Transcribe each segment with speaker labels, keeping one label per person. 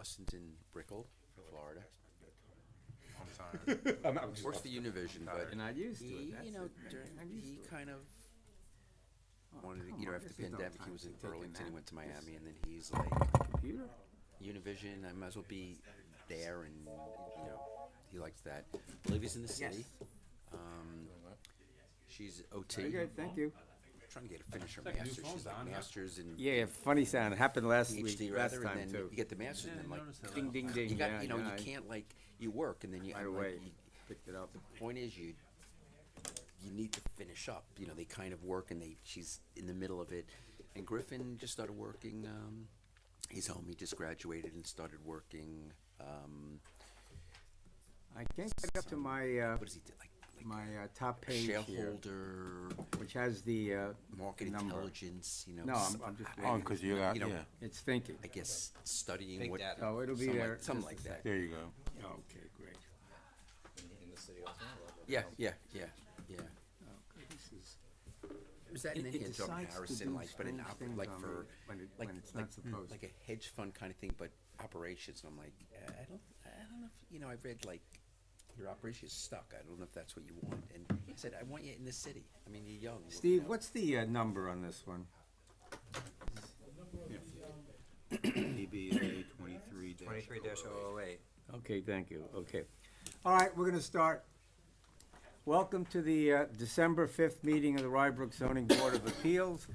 Speaker 1: Austin's in Brickell, Florida.
Speaker 2: I'm sorry.
Speaker 1: Works for Univision, but
Speaker 3: You're not used to
Speaker 1: he,
Speaker 3: it. That's
Speaker 1: you know,
Speaker 3: it, man. I'm used
Speaker 1: he
Speaker 3: to it.
Speaker 1: kind of wanted to,
Speaker 3: come
Speaker 1: you know,
Speaker 3: on,
Speaker 1: after
Speaker 3: this
Speaker 1: the
Speaker 3: is no
Speaker 1: pandemic, he
Speaker 3: time
Speaker 1: was
Speaker 3: to
Speaker 1: in
Speaker 3: take a
Speaker 1: Burlington, he
Speaker 3: nap.
Speaker 1: went to Miami, and then he's like,
Speaker 3: Computer?
Speaker 1: Univision, I might as well be there, and, you know, he likes that. Olivia's in the city. She's OT.
Speaker 3: Very good, thank you.
Speaker 1: Trying to get her finish her
Speaker 2: like new
Speaker 1: master's.
Speaker 2: phones
Speaker 1: She's like
Speaker 2: on, huh?
Speaker 1: master's in
Speaker 3: Yeah, funny sound. It happened last week,
Speaker 1: PhD
Speaker 3: last
Speaker 1: rather,
Speaker 3: time
Speaker 1: and then
Speaker 3: too.
Speaker 1: you get the master's, and then like
Speaker 3: Ding, ding, ding.
Speaker 1: you got,
Speaker 3: yeah,
Speaker 1: you know,
Speaker 3: yeah,
Speaker 1: you can't like you work, and then you
Speaker 3: Right
Speaker 1: and,
Speaker 3: away,
Speaker 1: like,
Speaker 3: picked it up.
Speaker 1: the point is you need to finish up. You know, they kind of work, and she's in the middle of it. And Griffin just started working. He's home. He just graduated and started working.
Speaker 3: I can't get up to my
Speaker 1: What does he do? Like
Speaker 3: my top page here,
Speaker 1: shareholder,
Speaker 3: which has the
Speaker 1: market
Speaker 3: number.
Speaker 1: intelligence. You know,
Speaker 3: No, I'm just
Speaker 2: Oh, because you got,
Speaker 1: You know,
Speaker 2: yeah.
Speaker 3: It's thinking.
Speaker 1: I guess studying
Speaker 4: Big
Speaker 1: what.
Speaker 4: data.
Speaker 3: Oh, it'll be
Speaker 1: something
Speaker 3: there.
Speaker 1: like, something
Speaker 3: just
Speaker 1: like
Speaker 3: a
Speaker 1: that.
Speaker 3: second.
Speaker 2: There you go.
Speaker 3: Okay, great.
Speaker 4: In the city also.
Speaker 1: Yeah.
Speaker 3: Okay, this is.
Speaker 1: Was that in
Speaker 3: It
Speaker 1: any job
Speaker 3: decides to
Speaker 1: Harrison,
Speaker 3: do
Speaker 1: like, but an
Speaker 3: strange things
Speaker 1: like
Speaker 3: on
Speaker 1: for
Speaker 3: me when it's not supposed
Speaker 1: like a hedge fund kind of thing, but operations. And I'm like, I don't know if, you know, I read like your operation is stuck. I don't know if that's what you want. And he said, I want you in the city. I mean, you're young.
Speaker 3: Steve,
Speaker 1: you know.
Speaker 3: what's the number on this one?
Speaker 2: DBA 23
Speaker 4: 23-008.
Speaker 3: Okay, thank you. Okay. All right, we're going to start. Welcome to the December 5th meeting of the Rybrook Zoning Board of Appeals.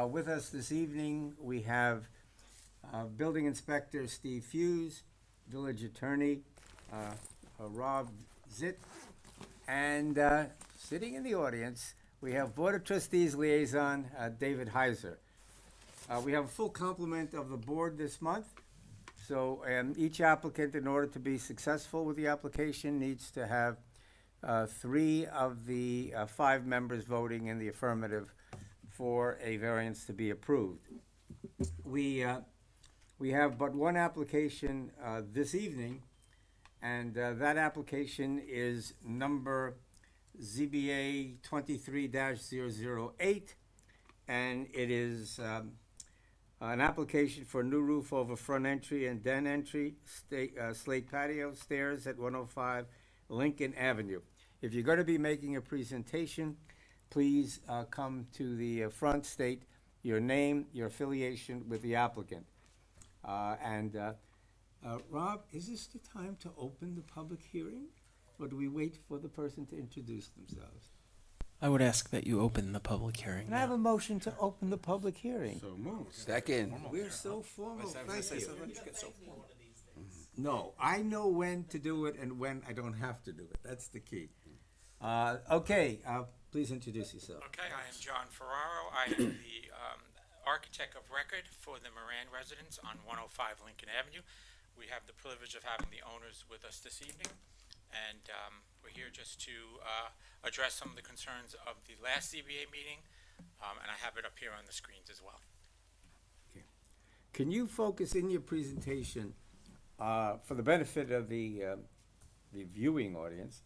Speaker 3: With us this evening, we have Building Inspector Steve Hughes, Village Attorney Rob Zitt, and sitting in the audience, we have Board of Trustees Liaison David Heiser. We have a full complement of the board this month. So each applicant, in order to be successful with the application, needs to have 3 of the 5 members voting in the affirmative for a variance to be approved. We have but one application this evening, and that application is number ZBA 23-008, and it is an application for a new roof over front entry and den entry, slate patio, stairs at 105 Lincoln Avenue. If you're going to be making a presentation, please come to the front, state your name, your affiliation with the applicant. Rob, is this the time to open the public hearing, or do we wait for the person to introduce themselves?
Speaker 5: I would ask that you open the public hearing.
Speaker 3: Can I have a motion to open the public hearing?
Speaker 2: So moved.
Speaker 1: Second.
Speaker 3: We're so formal, thank you.
Speaker 4: So
Speaker 3: No, I know when to do it and when I don't have to do it. That's the key. Okay, please introduce yourself.
Speaker 6: Okay, I am John Ferraro. I am the architect of record for the Moran residence on 105 Lincoln Avenue. We have the privilege of having the owners with us this evening, and we're here just to address some of the concerns of the last ZBA meeting, and I have it up here on the screens as well.
Speaker 3: Can you focus in your presentation, for the benefit of the viewing audience?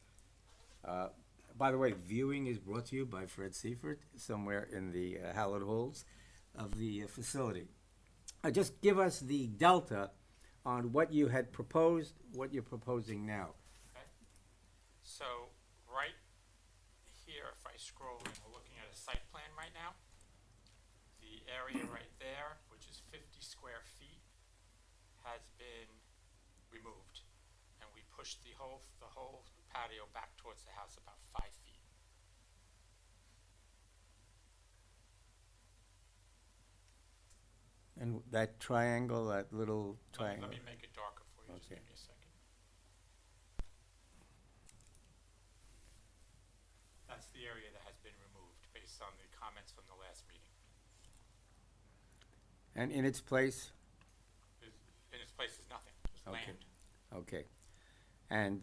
Speaker 3: By the way, viewing is brought to you by Fred Seifert, somewhere in the Hallett Halls of the facility. Just give us the delta on what you had proposed, what you're proposing now.
Speaker 6: Okay, so right here, if I scroll in, we're looking at a site plan right now. The area right there, which is 50 square feet, has been removed, and we pushed the whole patio back towards the house about 5 feet.
Speaker 3: And that triangle, that little triangle.
Speaker 6: Let me make it darker for you. Just
Speaker 3: Okay.
Speaker 6: give me a second. That's the area that has been removed based on the comments from the last meeting.
Speaker 3: And in its place?
Speaker 6: In its place is nothing, just
Speaker 3: Okay.
Speaker 6: land.
Speaker 3: Okay. And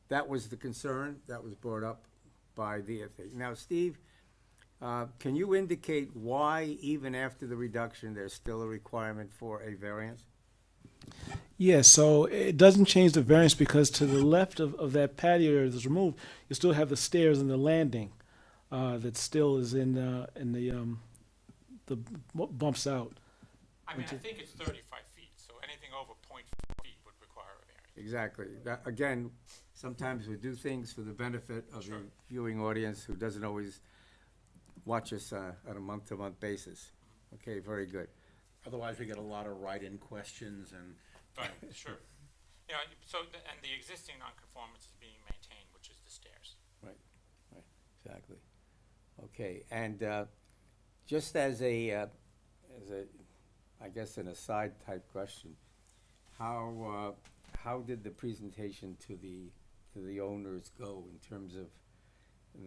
Speaker 3: that was the concern that was brought up by the FA. Now, Steve, can you indicate why, even after the reduction, there's still a requirement for a variance?
Speaker 5: Yes, so it doesn't change the variance because to the left of that patio area that's removed, you still have the stairs and the landing that still is in the bumps out.
Speaker 6: I mean, I think it's 35 feet, so anything anything over 0.4 feet would require a variance.
Speaker 3: Exactly. That, again, sometimes we do things for the benefit of the
Speaker 6: Sure.
Speaker 3: viewing audience who doesn't always watch us on a month-to-month basis. Okay, very good.
Speaker 2: Otherwise, we get a lot of write-in questions and.
Speaker 6: Right, sure. You know, so, and the existing nonconformance is being maintained, which is the stairs.
Speaker 3: Right, exactly. Okay, and just as a, I guess, an aside type question, how did the presentation to the owners go in terms of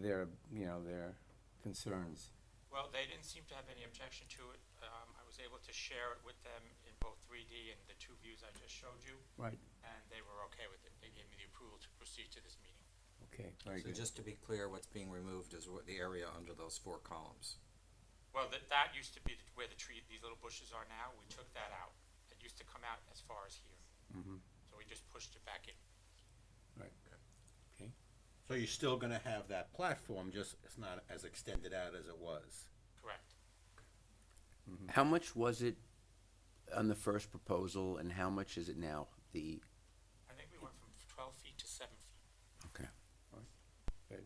Speaker 3: their, their concerns?
Speaker 6: Well, they didn't seem to have any objection to it. I was able to share it with them in both 3D and the two views I just showed you,
Speaker 3: Right,
Speaker 6: and they were okay with it. They gave me the approval to proceed to this meeting.
Speaker 3: okay, very
Speaker 4: So
Speaker 3: good.
Speaker 4: just to be clear, what's being removed is the area under those 4 columns.
Speaker 6: Well, that used to be where the tree, these little bushes are now. We took that out. It used to come out as far as here.
Speaker 3: Mhm.
Speaker 6: So we just pushed it back in.
Speaker 3: Right, okay.
Speaker 2: So you're still gonna have that platform, just it's not as extended out as it was.
Speaker 6: Correct.
Speaker 1: How much was it on the first proposal, and how much is it now?
Speaker 6: I think we went from 12 feet to 7 feet.
Speaker 1: Okay.
Speaker 3: Good,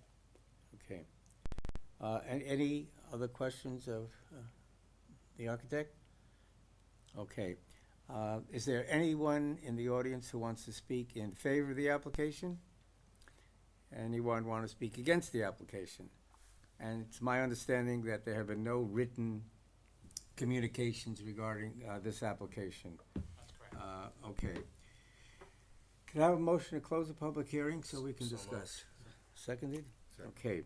Speaker 3: okay. And any other questions of the architect? Okay. Is there anyone in the audience who wants to speak in favor of the application? Anyone want to speak against the application? And it's my understanding that there have been no written communications regarding this application.
Speaker 6: That's correct.
Speaker 3: Okay. Can I have a motion to close the public hearing so we can
Speaker 4: So
Speaker 3: discuss? Seconded?
Speaker 2: Second.
Speaker 3: Okay.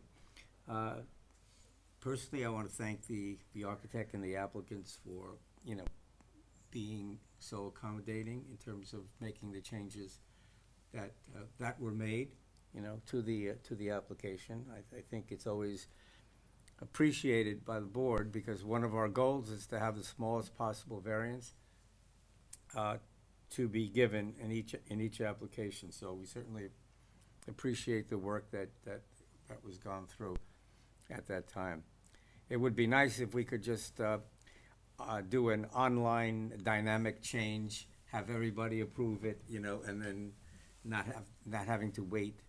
Speaker 3: Personally, I want to thank the architect and the applicants for, being so accommodating in terms of making the changes that were made, to the application. I think it's always appreciated by the board because one of our goals is to have the smallest possible variance to be given in each application. So we certainly appreciate the work that was gone through at that time. It would be nice if we could just do an online dynamic change, have everybody approve it, and then not having to wait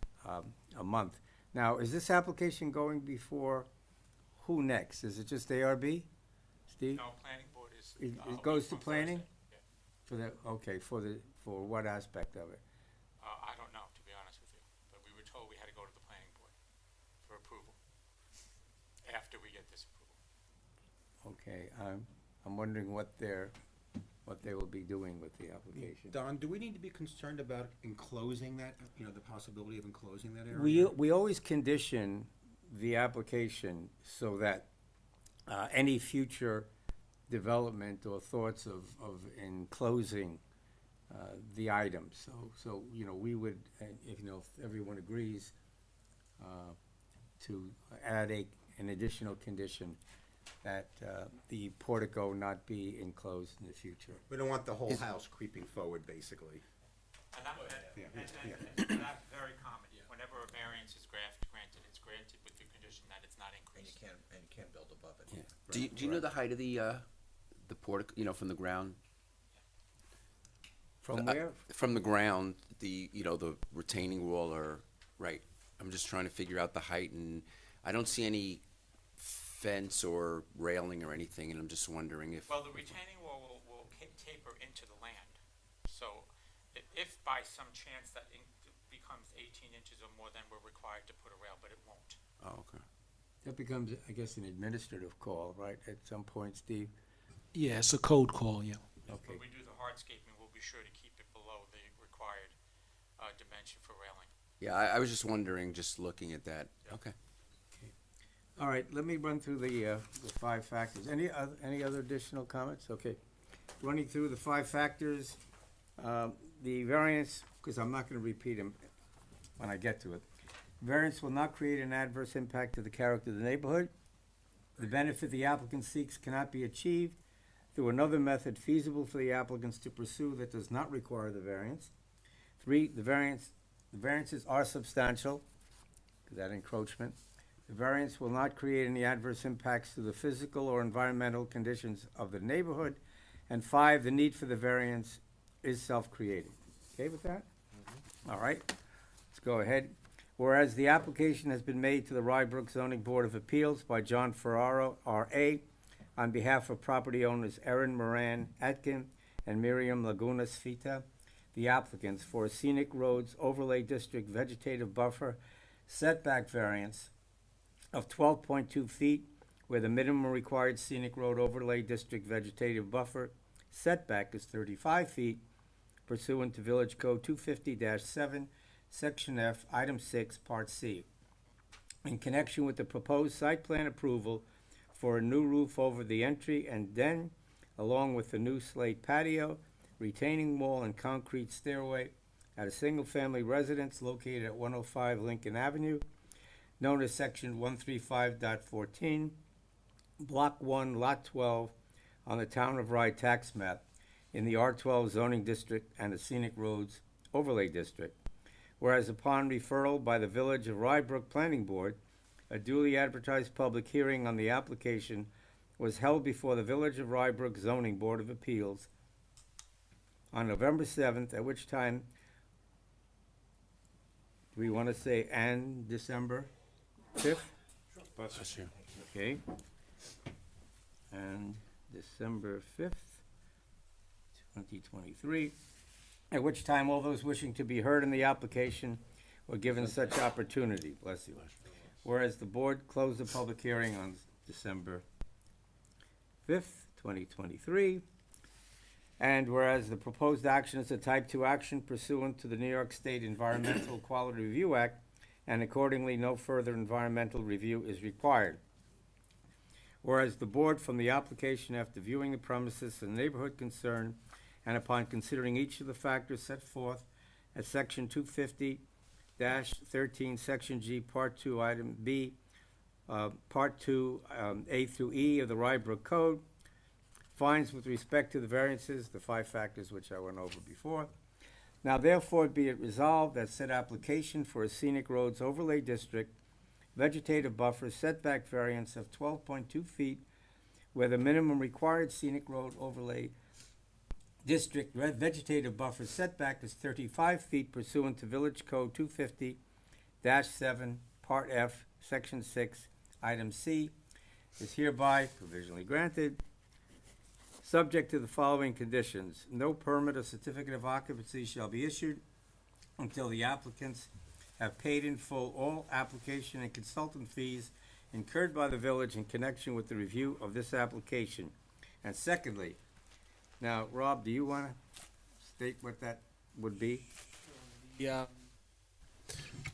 Speaker 3: a month. Now, is this application going before who next? Is it just ARB, Steve?
Speaker 6: No, planning board is.
Speaker 3: It
Speaker 6: a week
Speaker 3: goes to
Speaker 6: from
Speaker 3: planning?
Speaker 6: Thursday. Yeah.
Speaker 3: For that, okay, for what aspect of it?
Speaker 6: I don't know, to be honest with you, but we were told we had to go to the planning board for approval after we get this approval.
Speaker 3: Okay, I'm wondering what they will be doing with the application.
Speaker 2: Don, do we need to be concerned about enclosing that, the possibility of enclosing that area?
Speaker 3: We always condition the application so that any future development or thoughts of enclosing the items. So we would, if everyone agrees, to add an additional condition that the portico not be enclosed in the future.
Speaker 2: We don't want the whole house creeping forward, basically.
Speaker 6: And that,
Speaker 2: Yeah,
Speaker 6: and that's very common. Whenever a variance is granted, it's granted with the condition that it's not
Speaker 4: And
Speaker 6: increased.
Speaker 4: you can't build above it.
Speaker 1: Yeah. Do you know the height of the portico, from the ground?
Speaker 3: From where?
Speaker 1: From the ground, the retaining wall, or, right, I'm just trying to figure out the height, and I don't see any fence or railing or anything, and I'm just wondering if,
Speaker 6: Well, the retaining wall will taper into the land. So if by some chance that becomes 18 inches or more, then we're required to put a rail, but it won't.
Speaker 1: oh, okay.
Speaker 3: That becomes, I guess, an administrative call, right, at some point, Steve?
Speaker 5: Yeah, it's a code call, yeah.
Speaker 3: Okay,
Speaker 6: When we do the hardscaping, we'll be sure to keep it below the required dimension for railing.
Speaker 1: Yeah, I was just wondering, just looking at that. Okay.
Speaker 3: all right, let me run through the 5 factors. Any other additional comments? Okay. Running through the 5 factors, the variance, because I'm not gonna repeat them when I get to it. Variance will not create an adverse impact to the character of the neighborhood. The benefit the applicant seeks cannot be achieved through another method feasible for the applicants to pursue that does not require the variance. 3, the variances are substantial, that encroachment. The variance will not create any adverse impacts to the physical or environmental conditions of the neighborhood. And 5, the need for the variance is self-created. Okay with that? All right, let's go ahead. Whereas the application has been made to the Rybrook Zoning Board of Appeals by John Ferraro, R.A., on behalf of property owners Erin Moran-Atkin and Miriam Lagunas-Fitta, the applicants, for a scenic roads overlay district vegetative buffer setback variance of 12.2 feet, where the minimum required scenic road overlay district vegetative buffer setback is 35 feet, pursuant to Village Code 250-7, Section F, Item 6, Part C, in connection with the proposed site plan approval for a new roof over the entry and den, along with the new slate patio, retaining wall, and concrete stairway at a single-family residence located at 105 Lincoln Avenue, known as Section 135.14, Block 1, Lot 12, on the Town of Rye tax map in the R12 zoning district and the Scenic Roads Overlay District. Whereas upon referral by the Village of Rybrook Planning Board, a duly advertised public hearing on the application was held before the Village of Rybrook Zoning Board of Appeals on November 7th, at which time, do we want to say, and December 5th?
Speaker 1: Bless you.
Speaker 3: Okay. And December 5th, 2023, at which time all those wishing to be heard in the application were given such opportunity. Bless you. Whereas the board closed the public hearing on December 5th, 2023, and whereas the proposed action is a type 2 action pursuant to the New York State Environmental Quality Review Act, and accordingly no further environmental review is required. Whereas the board, from the application after viewing the premises and neighborhood concern, and upon considering each of the factors set forth at Section 250-13, Section G, Part 2, Item B, Part 2, A through E of the Rybrook Code, finds with respect to the variances, the 5 factors which I went over before. Now therefore be it resolved that said application for a scenic roads overlay district vegetative buffer setback variance of 12.2 feet, where the minimum required scenic road overlay district vegetative buffer setback is 35 feet pursuant to Village Code 250-7, Part F, Section 6, Item C, is hereby provisionally granted, subject to the following conditions. No permit or certificate of occupancy shall be issued until the applicants have paid in full all application and consultant fees incurred by the village in connection with the review of this application. And secondly, now, Rob, do you want to state what that would be?
Speaker 7: Yeah.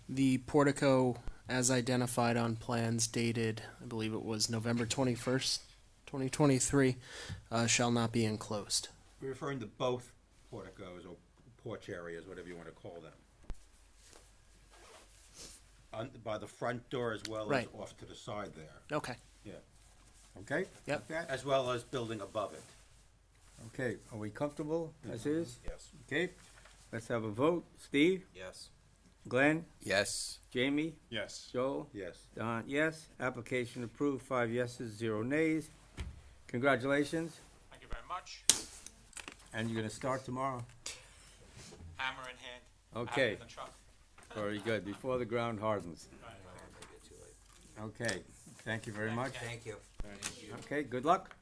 Speaker 7: The portico, as identified on plans dated, I believe it was November 21st, 2023, shall not be enclosed.
Speaker 2: We're referring to both porticos or porch areas, whatever you want to call them. By the front door as well as
Speaker 7: Right.
Speaker 2: off to the side there.
Speaker 7: Okay.
Speaker 2: Yeah.
Speaker 3: Okay?
Speaker 7: Yep.
Speaker 3: Got that?
Speaker 2: As well as building above it.
Speaker 3: Okay, are we comfortable as is?
Speaker 2: Yes.
Speaker 3: Okay, let's have a vote. Steve?
Speaker 4: Yes.
Speaker 3: Glenn?
Speaker 1: Yes.
Speaker 3: Jamie?
Speaker 5: Yes.
Speaker 3: Joel?
Speaker 2: Yes.
Speaker 3: Don, yes. Application approved, 5 yeses, 0 nays. Congratulations,
Speaker 6: Thank you very much.
Speaker 3: and you're gonna start tomorrow.
Speaker 6: Hammer in hand.
Speaker 3: Okay.
Speaker 6: Out of the truck.
Speaker 3: Very good, before the ground hardens.
Speaker 4: Maybe too late.
Speaker 3: Okay, thank you very much.
Speaker 4: Thank you.
Speaker 3: Okay, good luck.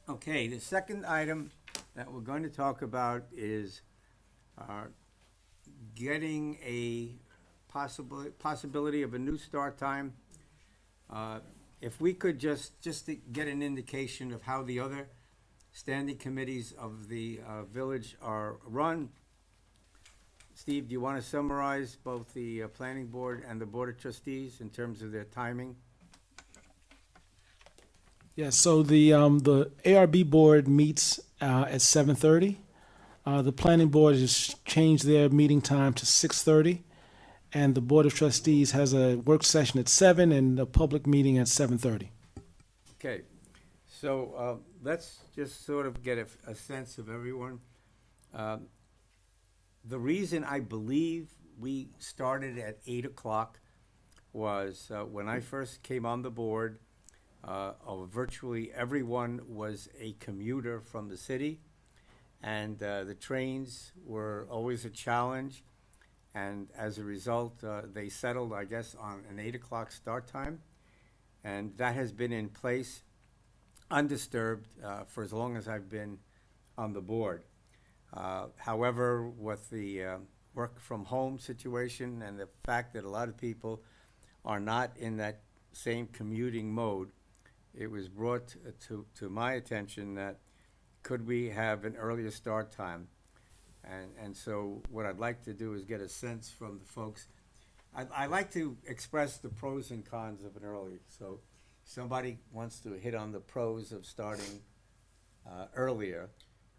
Speaker 3: Okay, the second item that we're going to talk about is getting a possibility of a new start time. If we could just to get an indication of how the other standing committees of the village are run. Steve, do you want to summarize both the planning board and the board of trustees in terms of their timing?
Speaker 5: Yeah, so the ARB board meets at 7:30. The planning board has changed their meeting time to 6:30, and the board of trustees has a work session at 7 and a public meeting at 7:30.
Speaker 3: Okay, so let's just sort of get a sense of everyone. The reason I believe we started at 8 o'clock was when I first came on the board, virtually everyone was a commuter from the city, and the trains were always a challenge. And as a result, they settled, I guess, on an 8 o'clock start time. And that has been in place undisturbed for as long as I've been on the board. However, with the work from home situation and the fact that a lot of people are not in that same commuting mode, it was brought to my attention that could we have an earlier start time? And so what I'd like to do is get a sense from the folks. I like to express the pros and cons of an early. So somebody wants to hit on the pros of starting earlier.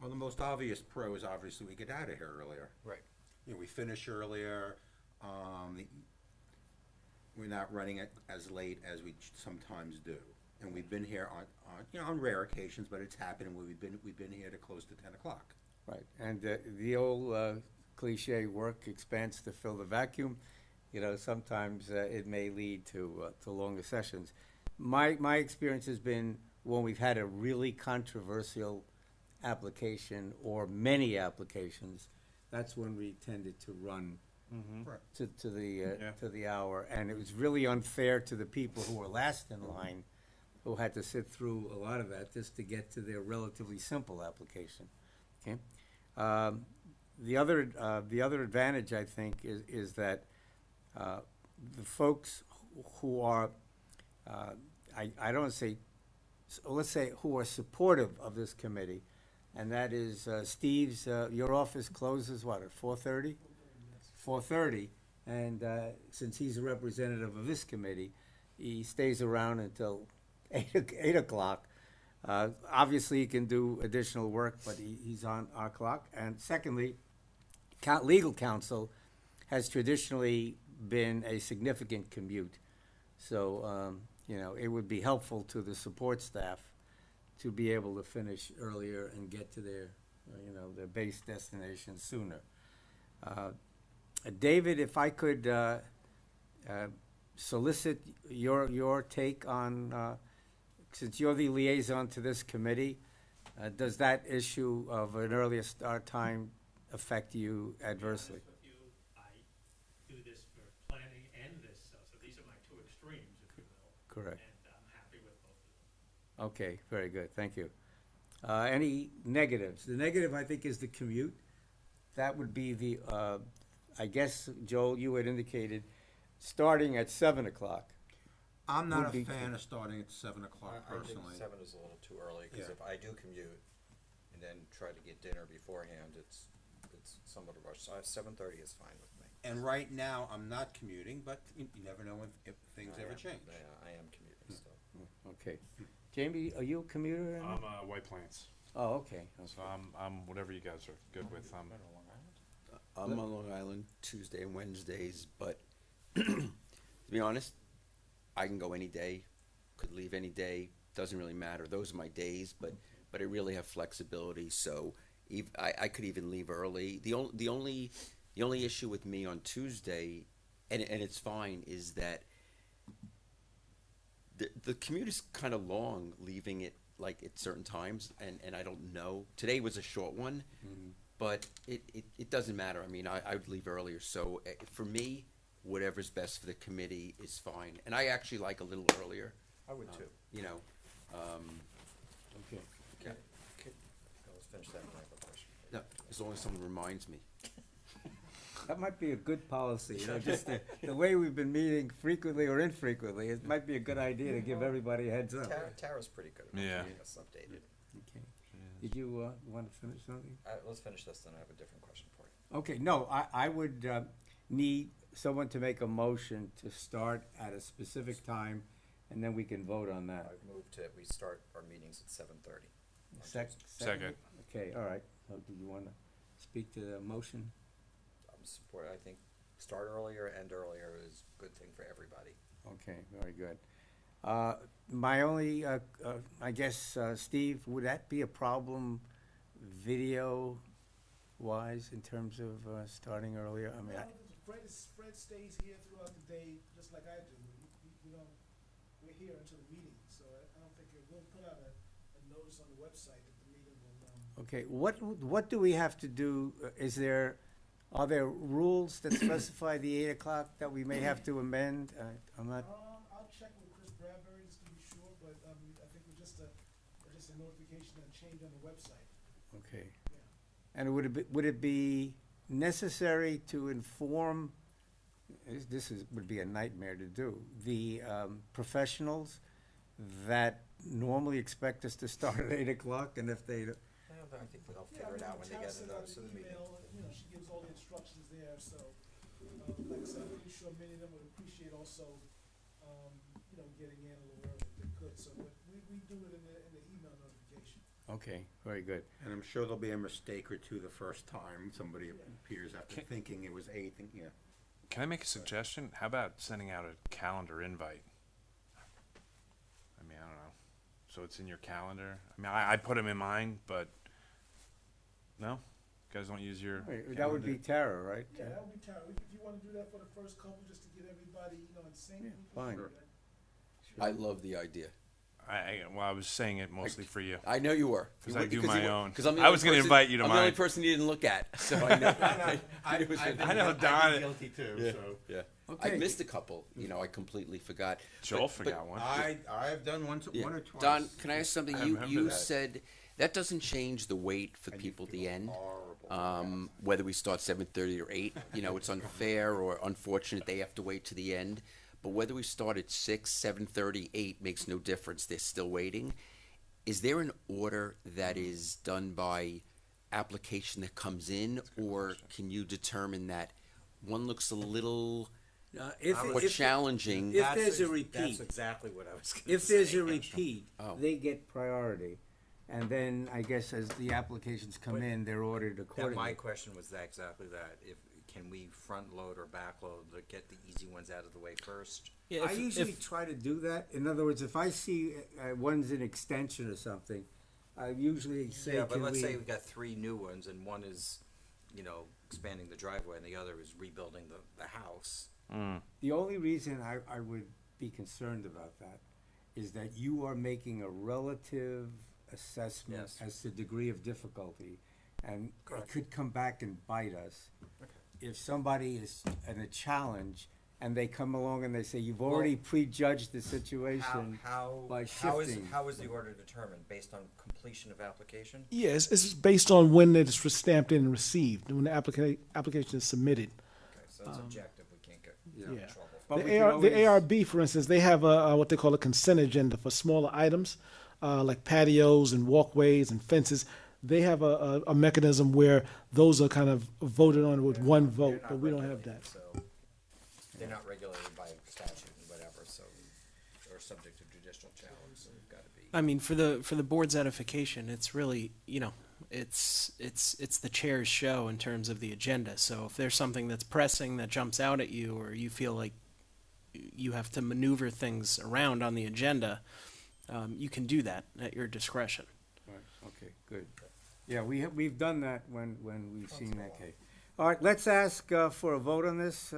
Speaker 2: Well, the most obvious pro is obviously we get out of here earlier.
Speaker 4: Right.
Speaker 2: You know, we finish earlier, we're not running it as late as we sometimes do. And we've been here on rare occasions, but it's happened, and we've been here to close to 10 o'clock.
Speaker 3: Right, and the old cliche, work expands to fill the vacuum. You know, sometimes it may lead to longer sessions. My experience has been when we've had a really controversial application or many applications, that's when we tended to run
Speaker 2: Right.
Speaker 3: to the hour, and it was really unfair to the people who were last in line, who had to sit through a lot of that just to get to their relatively simple application. Okay, the other advantage I think is that the folks who are I don't say, let's say, who are supportive of this committee, and that is Steve's. Your office closes what, at 4:30? 4:30, and since he's a representative of this committee, he stays around until 8 o'clock. Obviously, he can do additional work, but he's on our clock. And secondly, legal counsel has traditionally been a significant commute. So, you know, it would be helpful to the support staff to be able to finish earlier and get to their, their base destination sooner. David, if I could solicit your take on, since you're the liaison to this committee, does that issue of an earlier start time affect you adversely?
Speaker 8: To be honest with you, I do this for planning and this, so these are my two extremes, if you will.
Speaker 3: Correct.
Speaker 8: And I'm happy with both of them.
Speaker 3: Okay, very good, thank you. Any negatives? The negative, I think, is the commute. That would be the, I guess, Joel, you had indicated, starting at 7 o'clock.
Speaker 2: I'm not
Speaker 3: Would
Speaker 2: a
Speaker 3: be-
Speaker 2: fan of starting at 7 o'clock
Speaker 4: I think
Speaker 2: personally.
Speaker 4: 7 is a little too early, because
Speaker 2: Yeah.
Speaker 4: if I do commute and then try to get dinner beforehand, it's somewhat a rush. So 7:30 is fine with me.
Speaker 2: And right now, I'm not commuting, but you never know if things ever change.
Speaker 4: I am commuting still.
Speaker 3: Okay. Jamie, are you a commuter?
Speaker 9: I'm White Plains,
Speaker 3: Oh, okay.
Speaker 9: so I'm whatever you guys are good with.
Speaker 1: I'm on Long Island Tuesday and Wednesdays, but to be honest, I can go any day, could leave any day, doesn't really matter. Those are my days, but I really have flexibility, so I could even leave early. The only issue with me on Tuesday, and it's fine, is that the commute is kind of long, leaving it like at certain times, and I don't know. Today was a short one, but it doesn't matter. I mean, I would leave earlier, so for me, whatever's best for the committee is fine. And I actually like a little earlier.
Speaker 4: I would too.
Speaker 1: You know,
Speaker 3: Okay.
Speaker 4: Okay. Let's finish that and I have a question.
Speaker 1: no, as long as someone reminds me.
Speaker 3: That might be a good policy, just the way we've been meeting frequently or infrequently, it might be a good idea to give everybody a heads up.
Speaker 4: Tara's pretty good about
Speaker 9: Yeah.
Speaker 4: keeping us updated.
Speaker 3: Okay. Did you want to finish something?
Speaker 4: Let's finish this, then I have a different question for you.
Speaker 3: Okay, no, I would need someone to make a motion to start at a specific time, and then we can vote on that.
Speaker 4: I've moved to, we start our meetings at 7:30.
Speaker 9: Second.
Speaker 3: Okay, all right. So do you want to speak to the motion?
Speaker 4: I think start earlier, end earlier is a good thing for everybody.
Speaker 3: Okay, very good. My only, I guess, Steve, would that be a problem video-wise in terms of starting earlier? I mean,
Speaker 10: Fred stays here throughout the day, just like I do. We don't, we're here until the meeting, so I don't think we'll put out a notice on the website that the meeting will
Speaker 3: Okay, what do we have to do? Are there rules that specify the 8 o'clock that we may have to amend? I'm not,
Speaker 10: I'll check with Chris Bradbury just to be sure, but, I think we're just a notification and change on the website.
Speaker 3: okay.
Speaker 10: Yeah.
Speaker 3: And would it be necessary to inform, would be a nightmare to do, the professionals that normally expect us to start at 8 o'clock, and if they,
Speaker 4: I think they'll
Speaker 10: Yeah,
Speaker 4: figure it out when they
Speaker 10: Tab
Speaker 4: get
Speaker 10: sent
Speaker 4: into
Speaker 10: out
Speaker 4: the
Speaker 10: an
Speaker 4: meeting.
Speaker 10: email, you know, she gives all the instructions there, so, like I said, I'm pretty sure many of them would appreciate also, you know, getting in a little early if they could, so, but we do it in the email notification.
Speaker 3: okay, very good.
Speaker 2: And I'm sure there'll be a mistake or two the first time somebody appears after thinking it was 8, yeah.
Speaker 9: Can I make a suggestion? How about sending out a calendar invite? I mean, I don't know. So it's in your calendar. I mean, I put them in mine, but no, you guys don't use your.
Speaker 3: Wait, that would be Tara, right?
Speaker 10: Yeah, that would be Tara, if you wanna do that for the first couple, just to get everybody, you know, in sync.
Speaker 3: Yeah,
Speaker 10: we can
Speaker 3: fine.
Speaker 10: do that.
Speaker 1: I love the idea.
Speaker 9: Well, I was saying it mostly for you.
Speaker 1: I know you were.
Speaker 9: 'Cause I do my own.
Speaker 1: Because I'm the
Speaker 9: I
Speaker 1: only
Speaker 9: was gonna
Speaker 1: person-
Speaker 9: invite you to
Speaker 1: I'm the only
Speaker 9: mine.
Speaker 1: person you didn't look at, so I know.
Speaker 9: I know Don.
Speaker 2: Guilty too,
Speaker 1: Yeah,
Speaker 2: so.
Speaker 1: yeah.
Speaker 3: Okay.
Speaker 1: I missed a couple, you know, I completely forgot.
Speaker 9: Joel
Speaker 1: But-
Speaker 9: forgot one.
Speaker 2: I've done one
Speaker 1: Yeah.
Speaker 2: or twice.
Speaker 1: Don, can I ask something?
Speaker 9: I
Speaker 1: You
Speaker 9: remember that.
Speaker 1: said that doesn't change the wait for
Speaker 2: And you
Speaker 1: people at the
Speaker 2: feel
Speaker 1: end.
Speaker 2: horrible.
Speaker 1: Whether we start 7:30 or 8, you know, it's unfair or unfortunate they have to wait to the end. But whether we start at 6, 7:30, 8 makes no difference. They're still waiting. Is there an order that is done by application that comes in, or can you determine that one looks a little more challenging?
Speaker 3: if there's a repeat.
Speaker 4: That's exactly what I was gonna
Speaker 3: If there's
Speaker 4: say.
Speaker 3: a repeat,
Speaker 1: Oh.
Speaker 3: they get priority. And then I guess as the applications come
Speaker 4: But
Speaker 3: in, they're ordered
Speaker 4: That, my
Speaker 3: accordingly.
Speaker 4: question was exactly that. Can we front load or back load to get the easy ones out of the way first?
Speaker 7: Yeah,
Speaker 3: I usually try to do that. In other words, if I see one's an extension or something, I usually say,
Speaker 4: Yeah, but
Speaker 3: can
Speaker 4: let's say
Speaker 3: we?
Speaker 4: we got 3 new ones and one is, you know, expanding the driveway and the other is rebuilding the house.
Speaker 3: The only reason I would be concerned about that is that you are making a relative assessment
Speaker 4: Yes.
Speaker 3: as to degree of difficulty. And
Speaker 4: Correct.
Speaker 3: it could come back and bite us. If somebody is in a challenge and they come along and they say, you've already prejudged the situation by shifting.
Speaker 4: How is the order determined? Based on completion of application?
Speaker 5: Yes, it's based on when it's stamped in and received, when the application is submitted.
Speaker 4: Okay, so it's objective, we can't get in
Speaker 5: Yeah.
Speaker 4: trouble.
Speaker 3: But we
Speaker 5: The
Speaker 3: can
Speaker 5: the
Speaker 3: always-
Speaker 5: ARB, for instance, they have what they call a consent agenda for smaller items, like patios and walkways and fences. They have a mechanism where those are kind of voted on with one
Speaker 4: They're
Speaker 5: vote,
Speaker 4: not
Speaker 5: but we don't have that.
Speaker 4: regulated, so they're not regulated by statute and whatever, so, or subject to judicial challenge, so we've gotta be.
Speaker 7: I mean, for the board's edification, it's really, you know, it's the chair's show in terms of the agenda. So if there's something that's pressing that jumps out at you, or you feel like you have to maneuver things around on the agenda, you can do that at your discretion.
Speaker 3: Right, okay, good. Yeah, we've done that when we've seen that case. All right, let's ask for a vote on this.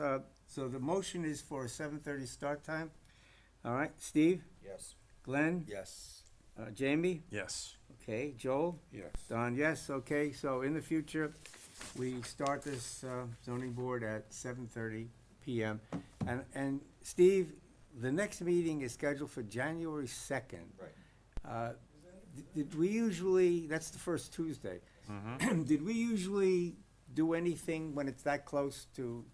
Speaker 3: So the motion is for a 7:30 start time. All right, Steve,
Speaker 4: Yes.
Speaker 3: Glenn,
Speaker 1: Yes.
Speaker 3: Jamie?
Speaker 9: Yes.
Speaker 3: Okay, Joel?
Speaker 2: Yes.
Speaker 3: Don, yes, okay, so in the future, we start this zoning board at 7:30 PM. And Steve, the next meeting is scheduled for January 2nd.
Speaker 4: Right.
Speaker 3: Did we usually, that's the first Tuesday, did we usually do anything when it's that close to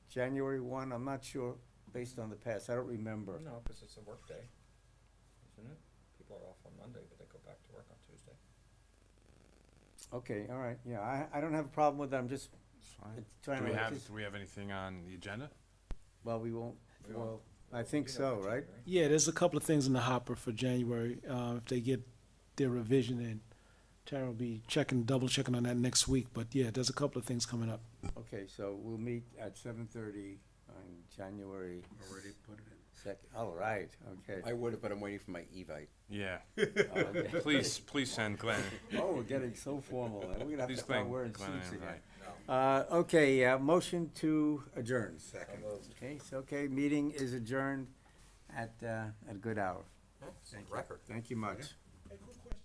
Speaker 3: January 1? I'm not sure, based on the past, I don't remember.
Speaker 4: No, because it's a work day, isn't it? People are off on Monday, but they go back to work on Tuesday.
Speaker 3: Okay, all right, yeah, I don't have a problem with that, I'm just
Speaker 9: It's fine.
Speaker 3: trying to.
Speaker 9: Do we have anything on the agenda?
Speaker 3: Well, we won't,
Speaker 4: We won't.
Speaker 3: well, I think
Speaker 4: You know
Speaker 3: so,
Speaker 4: about
Speaker 3: right?
Speaker 4: January.
Speaker 5: Yeah, there's a couple of things in the hopper for January. If they get their revision in, Tara will be double checking on that next week. But yeah, there's a couple of things coming up.
Speaker 3: Okay, so we'll meet at 7:30 on January
Speaker 2: Already put it in.
Speaker 3: 2nd. All right, okay.
Speaker 1: I would have, but I'm waiting for my Evite.
Speaker 9: Yeah.
Speaker 3: Oh, okay.
Speaker 9: Please send Glenn.
Speaker 3: Oh, we're getting so formal. We're gonna have to
Speaker 9: Please
Speaker 3: start
Speaker 9: thank
Speaker 3: wearing
Speaker 9: Glenn
Speaker 3: suits
Speaker 9: and
Speaker 3: again.
Speaker 9: invite.
Speaker 3: Okay, motion to adjourn.
Speaker 2: Second.
Speaker 3: Okay, so, okay, meeting is adjourned at a good hour.
Speaker 4: Record.
Speaker 3: Thank you much.
Speaker 10: Hey, quick question.